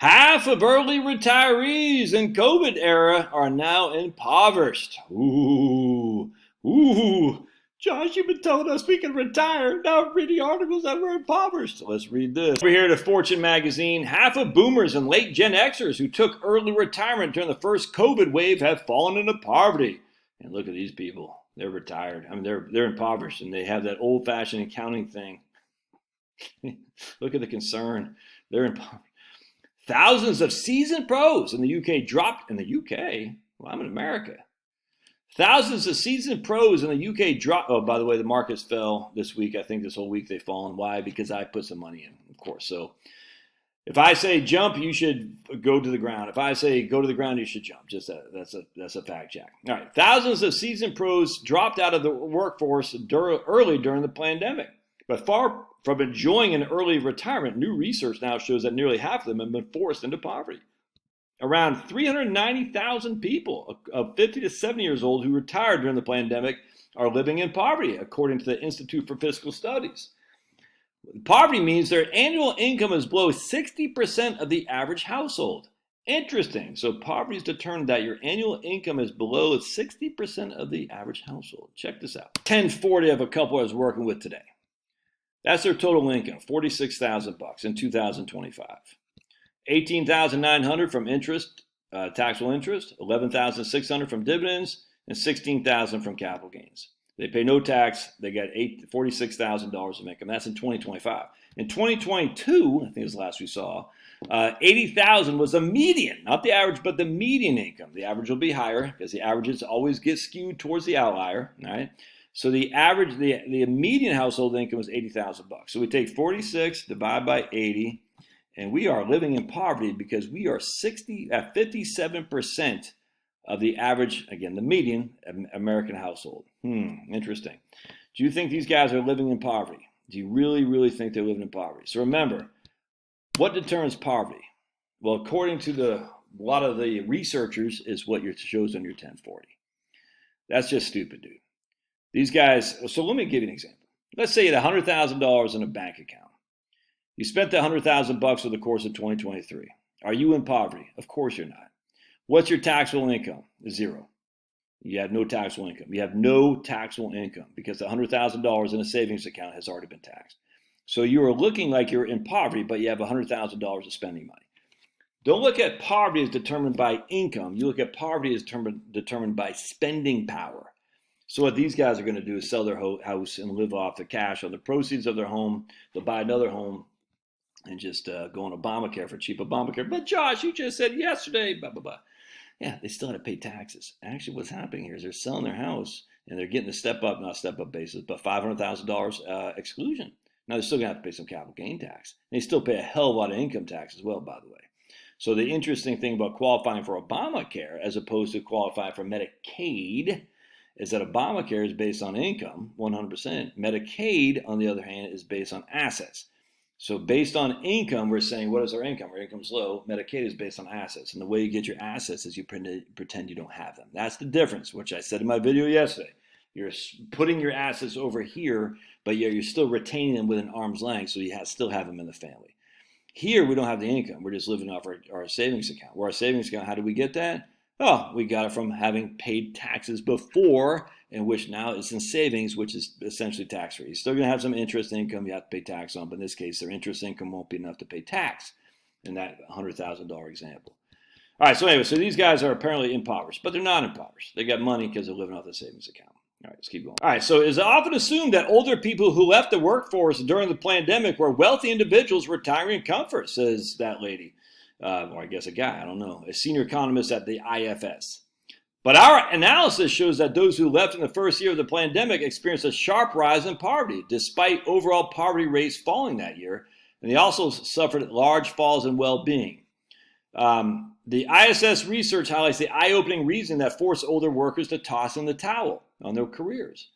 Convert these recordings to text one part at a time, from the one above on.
Half of early retirees in COVID era are now impoverished. Ooh. Josh, you've been telling us we can retire. Now I'm reading articles that we're impoverished. Let's read this. Over here to Fortune magazine, half of boomers and late Gen Xers who took early retirement during the first COVID wave have fallen into poverty. And look at these people. They're retired. I mean, they're impoverished, and they have that old-fashioned accounting thing. Look at the concern. They're impoverished. Thousands of seasoned pros in the UK dropped in the UK. Well, I'm in America. Thousands of seasoned pros in the UK dropped. Oh, by the way, the markets fell this week. I think this whole week they've fallen. Why? Because I put some money in, of course. So if I say jump, you should go to the ground. If I say go to the ground, you should jump. That's a fact check. All right. Thousands of seasoned pros dropped out of the workforce early during the pandemic, but far from enjoying an early retirement, new research now shows that nearly half of them have been forced into poverty. Around 390,000 people of 50 to 70 years old who retired during the pandemic are living in poverty, according to the Institute for Fiscal Studies. Poverty means their annual income is below 60% of the average household. Interesting. So poverty is determined that your annual income is below 60% of the average household. Check this out. 1040 of a couple I was working with today. That's their total income, $46,000 in 2025. $18,900 from interest, taxable interest, $11,600 from dividends, and $16,000 from capital gains. They pay no tax. They get $46,000 of income. That's in 2025. In 2022, I think it was the last we saw, $80,000 was the median, not the average, but the median income. The average will be higher because the averages always get skewed towards the outlier, right? So the average, the median household income was $80,000. So we take 46, divide by 80, and we are living in poverty because we are 57% of the average, again, the median American household. Interesting. Do you think these guys are living in poverty? Do you really, really think they're living in poverty? So remember, what determines poverty? Well, according to a lot of the researchers, is what shows on your 1040. That's just stupid, dude. These guys, so let me give you an example. Let's say you had $100,000 in a bank account. You spent the $100,000 over the course of 2023. Are you in poverty? Of course you're not. What's your taxable income? Zero. You have no taxable income. You have no taxable income because the $100,000 in a savings account has already been taxed. So you are looking like you're in poverty, but you have $100,000 of spending money. Don't look at poverty as determined by income. You look at poverty as determined by spending power. So what these guys are going to do is sell their house and live off the cash on the proceeds of their home. They'll buy another home and just go on Obamacare for cheap Obamacare. But Josh, you just said yesterday, blah, blah, blah. Yeah, they still had to pay taxes. Actually, what's happening here is they're selling their house and they're getting not step-up basis, but $500,000 exclusion. Now, they're still going to have to pay some capital gain tax. They still pay a hell of a lot of income tax as well, by the way. So the interesting thing about qualifying for Obamacare as opposed to qualifying for Medicaid is that Obamacare is based on income, 100%. Medicaid, on the other hand, is based on assets. So based on income, we're saying, what is our income? Our income's low. Medicaid is based on assets. And the way you get your assets is you pretend you don't have them. That's the difference, which I said in my video yesterday. You're putting your assets over here, but you're still retaining them within arm's length, so you still have them in the family. Here, we don't have the income. We're just living off our savings account. Where our savings account, how do we get that? Oh, we got it from having paid taxes before, and which now is in savings, which is essentially tax-free. You're still going to have some interest income you have to pay tax on, but in this case, their interest income won't be enough to pay tax in that $100,000 example. All right, so anyway, so these guys are apparently impoverished, but they're not impoverished. They got money because they're living off the savings account. All right, let's keep going. All right, so it's often assumed that older people who left the workforce during the pandemic were wealthy individuals retiring in comfort, says that lady. Or I guess a guy, I don't know, a senior economist at the IFS. But our analysis shows that those who left in the first year of the pandemic experienced a sharp rise in poverty, despite overall poverty rates falling that year. And they also suffered large falls in well-being. The ISS research highlights the eye-opening reason that forced older workers to toss in the towel on their careers.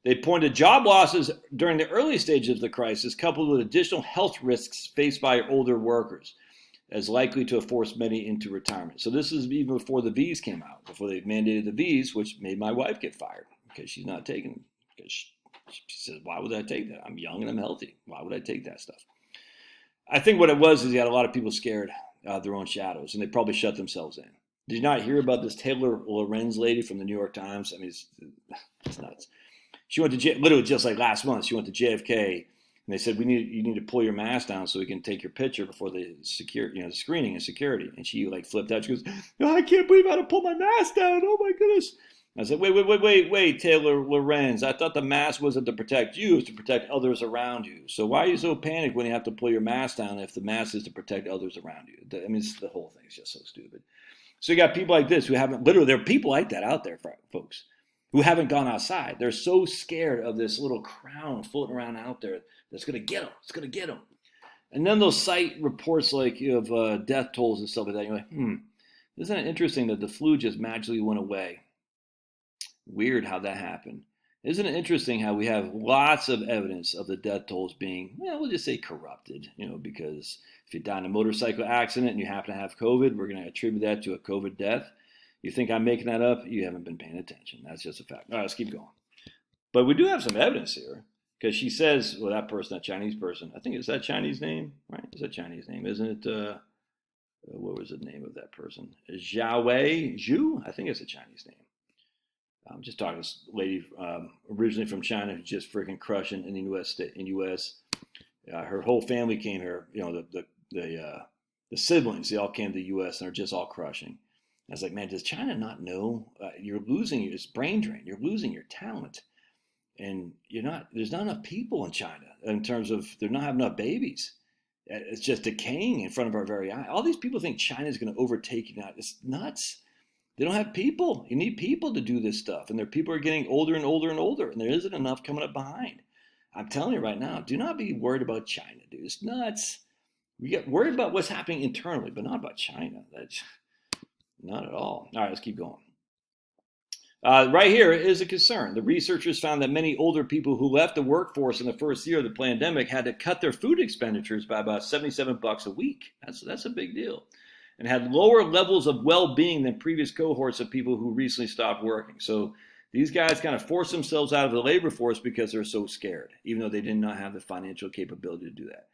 They point to job losses during the early stages of the crisis, coupled with additional health risks faced by older workers, as likely to have forced many into retirement. So this is even before the V's came out, before they mandated the V's, which made my wife get fired because she's not taking them. Because she says, why would I take that? I'm young and I'm healthy. Why would I take that stuff? I think what it was is you had a lot of people scared their own shadows, and they probably shut themselves in. Did you not hear about this Taylor Lorenz lady from the New York Times? I mean, it's nuts. She went to literally just like last month. She went to JFK, and they said you need to pull your mask down so we can take your picture before the the screening and security. And she like flipped out. She goes, "Oh, I can't believe I had to pull my mask down. Oh my goodness." I said, wait, Taylor Lorenz. I thought the mask wasn't to protect you, it's to protect others around you. So why are you so panicked when you have to pull your mask down if the mask is to protect others around you? I mean, the whole thing is just so stupid. So you got people like this who haven't, literally, there are people like that out there, folks, who haven't gone outside. They're so scared of this little crown floating around out there that's going to get them. It's going to get them. And then they'll cite reports like of death tolls and stuff like that. You're like, isn't it interesting that the flu just magically went away? Weird how that happened. Isn't it interesting how we have lots of evidence of the death tolls being, we'll just say corrupted, because if you die in a motorcycle accident and you happen to have COVID, we're going to attribute that to a COVID death. You think I'm making that up? You haven't been paying attention. That's just a fact. All right, let's keep going. But we do have some evidence here because she says, well, that Chinese person, I think it's that Chinese name, right? It's that Chinese name, isn't it? What was the name of that person? Zhu? I think it's a Chinese name. I'm just talking to this lady originally from China who's just freaking crushing in the U.S. Her whole family came here. The siblings, they all came to the U.S. and are just all crushing. I was like, man, does China not know you're losing this brain drain? You're losing your talent, and there's not enough people in China in terms of they're not having enough babies. It's just decaying in front of our very eye. All these people think China is going to overtake you now. It's nuts. They don't have people. You need people to do this stuff. And their people are getting older and older and older. And there isn't enough coming up behind. I'm telling you right now, do not be worried about China, dude. It's nuts. We get worried about what's happening internally, but not about China. That's not at all. All right, let's keep going. Right here is a concern. The researchers found that many older people who left the workforce in the first year of the pandemic had to cut their food expenditures by about $77 a week. That's a big deal. And had lower levels of well-being than previous cohorts of people who recently stopped working. So these guys kind of forced themselves out of the labor force because they're so scared, even though they did not have the financial capability to do that.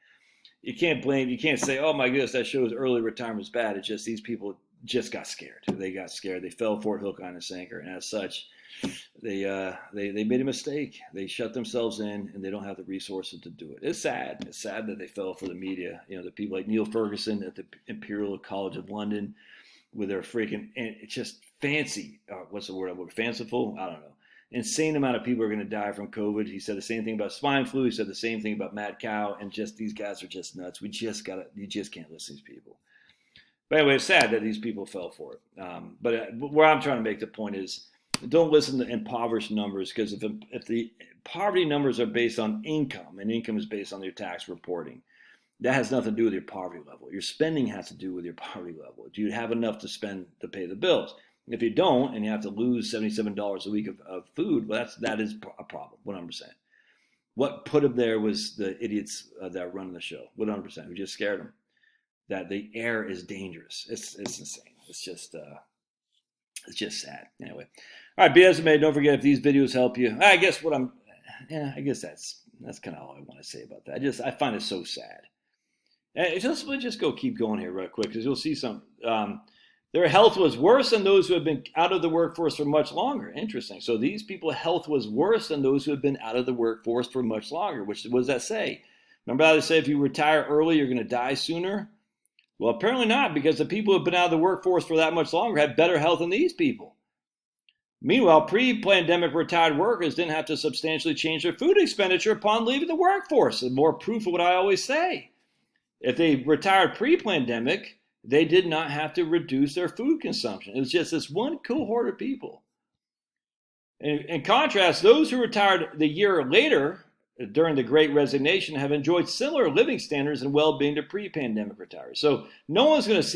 You can't say, oh my goodness, that shows early retirement is bad. It's just these people just got scared. They got scared. They fell for it hook, line, and sinker. And as such, they made a mistake. They shut themselves in, and they don't have the resources to do it. It's sad. It's sad that they fell for the media. The people like Neil Ferguson at the Imperial College of London with their freaking, and it's just fancy. What's the word? Fanciful? I don't know. Insane amount of people are going to die from COVID. He said the same thing about swine flu. He said the same thing about mad cow. And just these guys are just nuts. You just can't listen to these people. But anyway, it's sad that these people fell for it. But where I'm trying to make the point is, don't listen to impoverished numbers, because if the poverty numbers are based on income, and income is based on your tax reporting, that has nothing to do with your poverty level. Your spending has to do with your poverty level. Do you have enough to spend to pay the bills? If you don't, and you have to lose $77 a week of food, well, that is a problem, 100%. What put them there was the idiots that are running the show, 100%, who just scared them. That the air is dangerous. It's insane. It's just sad. Anyway, all right, BS made. Don't forget, if these videos help you, I guess that's kind of all I want to say about that. I find it so sad. Let's just keep going here real quick, because you'll see some. Their health was worse than those who have been out of the workforce for much longer. Interesting. So these people's health was worse than those who have been out of the workforce for much longer. What does that say? Remember how they say if you retire early, you're going to die sooner? Well, apparently not, because the people who have been out of the workforce for that much longer had better health than these people. Meanwhile, pre-pandemic retired workers didn't have to substantially change their food expenditure upon leaving the workforce. And more proof of what I always say. If they retired pre-pandemic, they did not have to reduce their food consumption. It was just this one cohort of people. In contrast, those who retired the year later, during the Great Resignation, have enjoyed similar living standards and well-being to pre-pandemic retirees. So no one's going to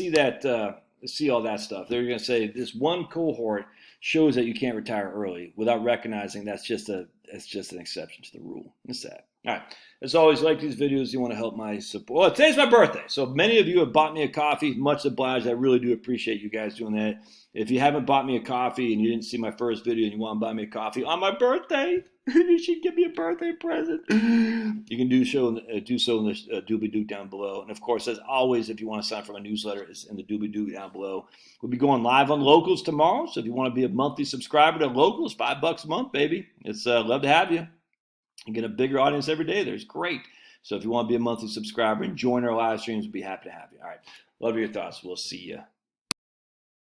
see all that stuff. They're going to say this one cohort shows that you can't retire early without recognizing that's just an exception to the rule. It's sad. All right. As always, like these videos, you want to help my support. Well, today's my birthday, so many of you have bought me a coffee. Much obliged. I really do appreciate you guys doing that. If you haven't bought me a coffee and you didn't see my first video and you want to buy me a coffee on my birthday, You should give me a birthday present. You can do so in the doobly-doo down below. And of course, as always, if you want to sign up for my newsletter, it's in the doobly-doo down below. We'll be going live on Locals tomorrow. So if you want to be a monthly subscriber to Locals, $5 a month, baby. It's love to have you. You get a bigger audience every day. There's great. So if you want to be a monthly subscriber and join our live streams, we'll be happy to have you. All right. Love your thoughts. We'll see you